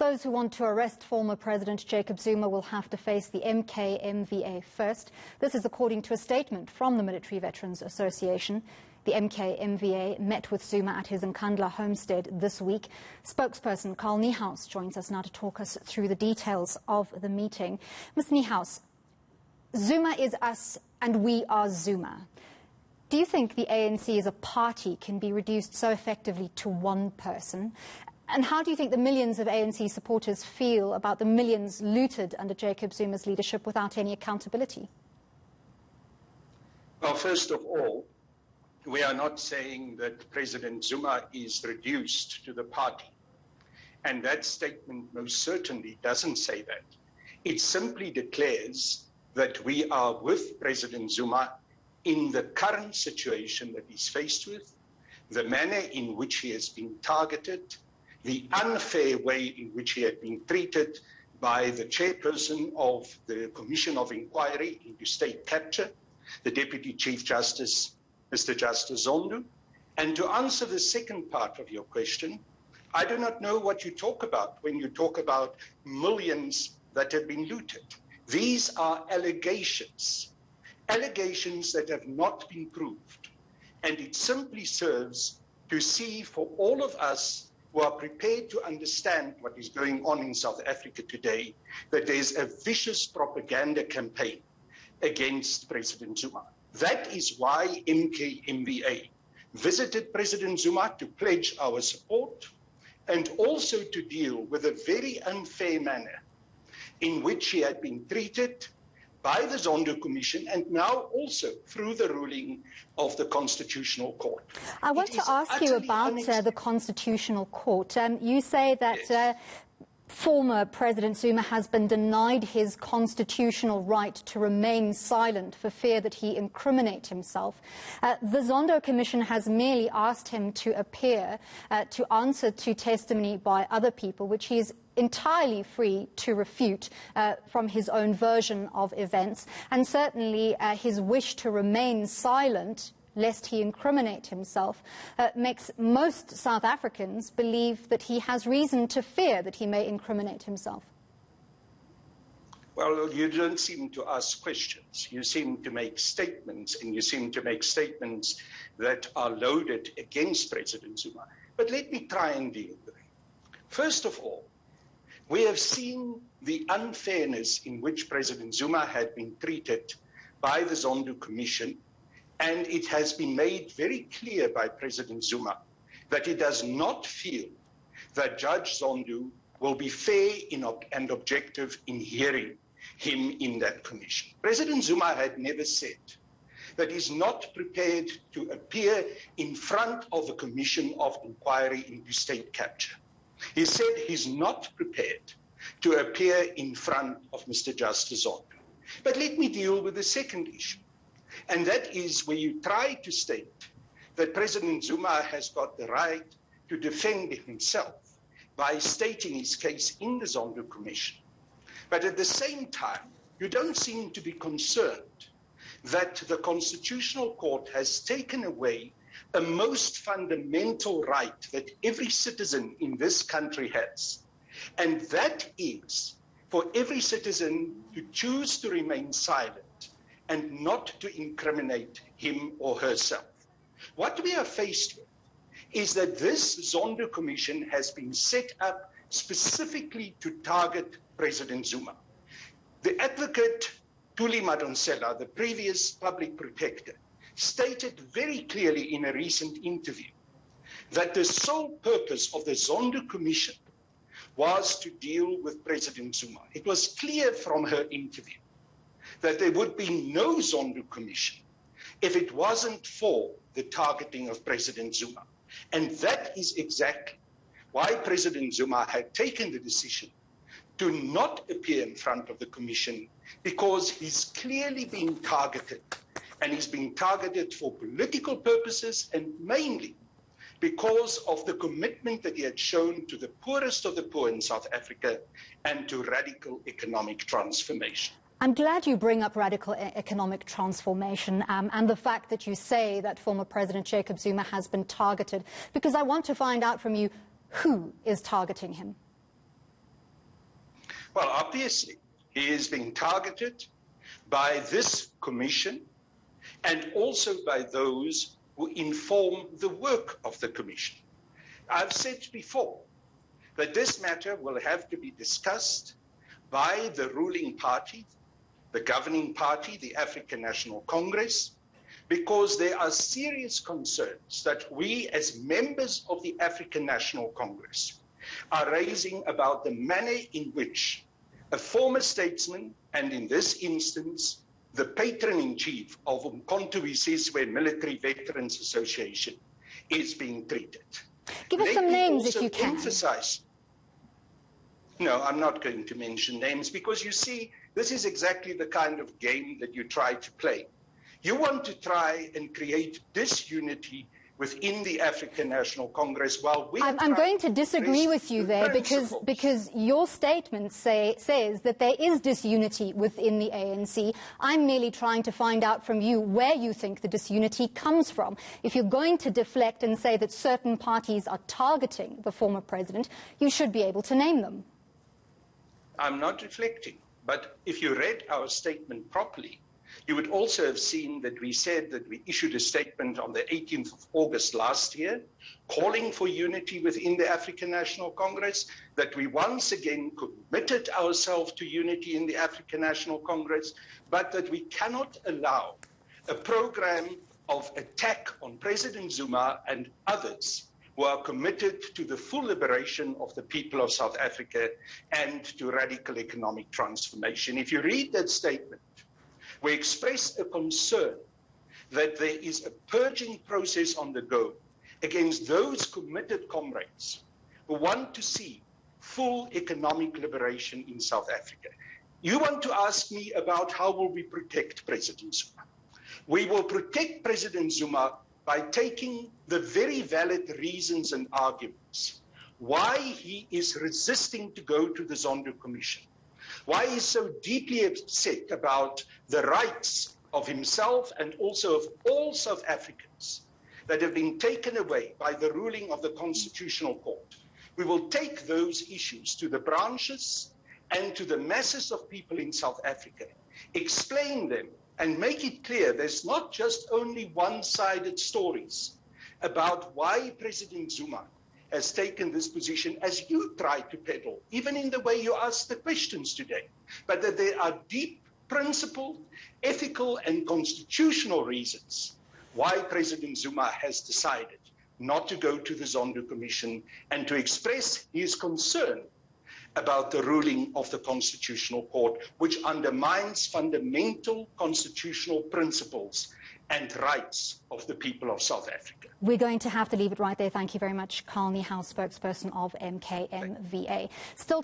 Those who want to arrest former President Jacob Zuma will have to face the MKMVA first. This is according to a statement from the Military Veterans Association. The MKMVA met with Zuma at his Nkandla homestead this week. Spokesperson Carl Niehaus joins us now to talk us through the details of the meeting. Mr. Niehaus, Zuma is us and we are Zuma. Do you think the ANC as a party can be reduced so effectively to one person? And how do you think the millions of ANC supporters feel about the millions looted under Jacob Zuma's leadership without any accountability? Well, first of all, we are not saying that President Zuma is reduced to the party. And that statement most certainly doesn't say that. It simply declares that we are with President Zuma in the current situation that he's faced with, the manner in which he has been targeted, the unfair way in which he had been treated by the chairperson of the Commission of Inquiry into State Capture, the Deputy Chief Justice, Mr. Justice Zondo. And to answer the second part of your question, I do not know what you talk about when you talk about millions that have been looted. These are allegations that have not been proved. And it simply serves to see for all of us who are prepared to understand what is going on in South Africa today, that there's a vicious propaganda campaign against President Zuma. That is why MKMVA visited President Zuma to pledge our support and also to deal with a very unfair manner in which he had been treated by the Zondo Commission and now also through the ruling of the Constitutional Court. I want to ask you about the Constitutional Court. You say that yes. Former President Zuma has been denied his constitutional right to remain silent for fear that he incriminate himself. The Zondo Commission has merely asked him to appear to answer to testimony by other people, which he is entirely free to refute from his own version of events. And certainly his wish to remain silent lest he incriminate himself, makes most South Africans believe that he has reason to fear that he may incriminate himself. Well, you don't seem to ask questions. You seem to make statements, and you seem to make statements that are loaded against President Zuma. But let me try and deal with it. First of all, we have seen the unfairness in which President Zuma had been treated by the Zondo Commission. And it has been made very clear by President Zuma that he does not feel that Judge Zondo will be fair and objective in hearing him in that commission. President Zuma had never said that he's not prepared to appear in front of the Commission of Inquiry into State Capture. He said he's not prepared to appear in front of Mr. Justice Zondo. But let me deal with the second issue. And that is where you try to state that President Zuma has got the right to defend himself by stating his case in the Zondo Commission. But at the same time, you don't seem to be concerned that the Constitutional Court has taken away a most fundamental right that every citizen in this country has. And that is for every citizen to choose to remain silent and not to incriminate him or herself. What we are faced with is that this Zondo Commission has been set up specifically to target President Zuma. The advocate Thuli Madonsela, the previous public protector, stated very clearly in a recent interview that the sole purpose of the Zondo Commission was to deal with President Zuma. It was clear from her interview that there would be no Zondo Commission if it wasn't for the targeting of President Zuma. And that is exactly why President Zuma had taken the decision to not appear in front of the Commission, because he's clearly being targeted, and he's being targeted for political purposes and mainly because of the commitment that he had shown to the poorest of the poor in South Africa and to radical economic transformation. I'm glad you bring up radical economic transformation and the fact that you say that former President Jacob Zuma has been targeted, because I want to find out from you who is targeting him. Well, obviously, he is being targeted by this commission and also by those who inform the work of the commission. I've said before that this matter will have to be discussed by the ruling party, the governing party, the African National Congress, because there are serious concerns that we as members of the African National Congress are raising about the manner in which a former statesman, and in this instance, the patron-in-chief of Nkandla Military Veterans Association, is being treated. Give us some names if you can. No, I'm not going to mention names because you see, this is exactly the kind of game that you try to play. You want to try and create disunity within the African National Congress while we I'm going to disagree with you there because your statement says that there is disunity within the ANC. I'm merely trying to find out from you where you think the disunity comes from. If you're going to deflect and say that certain parties are targeting the former president, you should be able to name them. I'm not reflecting, but if you read our statement properly, you would also have seen that we said that we issued a statement on the 18th of August last year, calling for unity within the African National Congress, that we once again committed ourselves to unity in the African National Congress, but that we cannot allow a program of attack on President Zuma and others who are committed to the full liberation of the people of South Africa and to radical economic transformation. If you read that statement, we express a concern that there is a purging process on the go against those committed comrades who want to see full economic liberation in South Africa. You want to ask me about how will we protect President Zuma? We will protect President Zuma by taking the very valid reasons and arguments why he is resisting to go to the Zondo Commission, why he's so deeply upset about the rights of himself and also of all South Africans that have been taken away by the ruling of the Constitutional Court. We will take those issues to the branches and to the masses of people in South Africa, explain them and make it clear there's not just only one-sided stories about why President Zuma has taken this position as you try to peddle, even in the way you ask the questions today, but that there are deep principled, ethical and constitutional reasons why President Zuma has decided not to go to the Zondo Commission and to express his concern about the ruling of the Constitutional Court, which undermines fundamental constitutional principles and rights of the people of South Africa. We're going to have to leave it right there. Thank you very much, Carl Niehaus, spokesperson of MKMVA. Still to